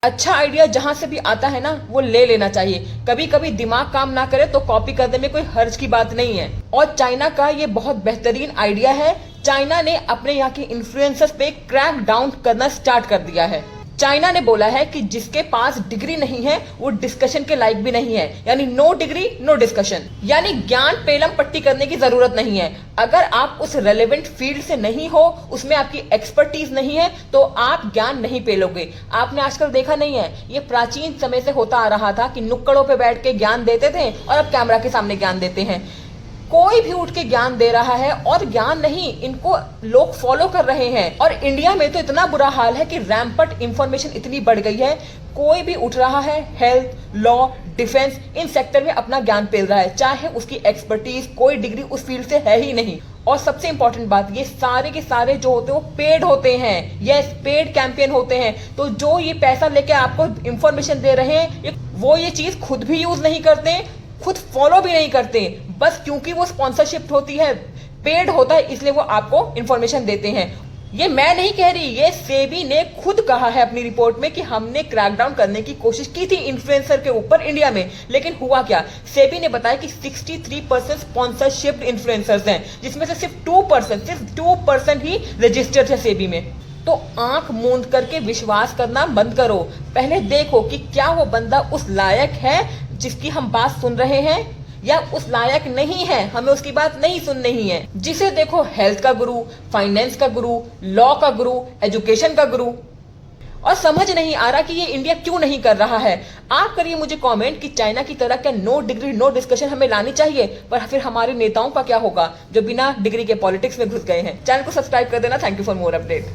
अच्छा आइडिया जहां से भी आता है ना वो ले लेना चाहिए। कभी कभी दिमाग काम ना करे तो कॉपी करने में कोई हर्ज की बात नहीं है। और चाइना का ये बहुत बेहतरीन आइडिया है। चाइना ने अपने यहाँ के इन्फ्लुएंसर्स पे क्रैक डाउन करना स्टार्ट कर दिया है। चाइना ने बोला है कि जिसके पास डिग्री नहीं है वो डिस्कशन के लायक भी नहीं है, यानी नो डिग्री नो डिस्कशन, यानी ज्ञान पेलम पट्टी करने की जरूरत नहीं है। अगर आप उस रेलेवेंट फील्ड से नहीं हो, उसमें आपकी एक्सपर्टीज नहीं है, तो आप ज्ञान नहीं पेलोगे। आपने आजकल देखा नहीं है, ये प्राचीन समय से होता आ रहा था कि नुक्कड़ों पे बैठ के ज्ञान देते थे और अब कैमरा के सामने ज्ञान देते हैं। कोई भी उठ के ज्ञान दे रहा है और ज्ञान नहीं, इनको लोग फॉलो कर रहे हैं। और इंडिया में तो इतना बुरा हाल है कि रैम्पट इंफॉर्मेशन इतनी बढ़ गई है, कोई भी उठ रहा है health, law, defence, in sector में अपना ज्ञान पेल रहा है, चाहे उसकी एक्सपर्टीज, कोई डिग्री उस फील्ड से है ही नहीं। और सबसे इंपॉर्टेंट बात, ये सारे के सारे जो होते हैं वो पेड होते हैं। यस, पेड कैंपेन होते हैं। तो जो ये पैसा लेके आपको इंफॉर्मेशन दे रहे हैं, वो ये चीज खुद भी यूज नहीं करते, खुद फॉलो भी नहीं करते, बस क्योंकि वो स्पॉन्सरशिप होती है, पेड होता है, इसलिए वो आपको इंफॉर्मेशन देते हैं। ये मैं नहीं कह रही, ये सेबी ने खुद कहा है अपनी रिपोर्ट में कि हमने क्रैकडाउन करने की कोशिश की थी इन्फ्लुएंसर के ऊपर इंडिया में, लेकिन हुआ क्या। सेबी ने बताया कि 63% स्पॉन्सरशिप इन्फ्लुएंसर्स हैं, जिसमें से सिर्फ 2% ही रजिस्टर्ड है सेबी में। तो आंख मूंद करके विश्वास करना बंद करो। पहले देखो कि क्या वो बंदा उस लायक है जिसकी हम बात सुन रहे हैं, या उस लायक नहीं है, हमें उसकी बात नहीं सुननी है। जिसे देखो हेल्थ का गुरु, फाइनेंस का गुरु, लॉ का गुरु, एजुकेशन का गुरु, और समझ नहीं आ रहा कि ये इंडिया क्यों नहीं कर रहा है। आप करिए मुझे कमेंट कि चाइना की तरह क्या नो डिग्री नो डिस्कशन हमें लानी चाहिए, पर फिर हमारे नेताओं का क्या होगा जो बिना डिग्री के पॉलिटिक्स में घुस गए हैं। चैनल को सब्सक्राइब कर देना। Thank you for more update.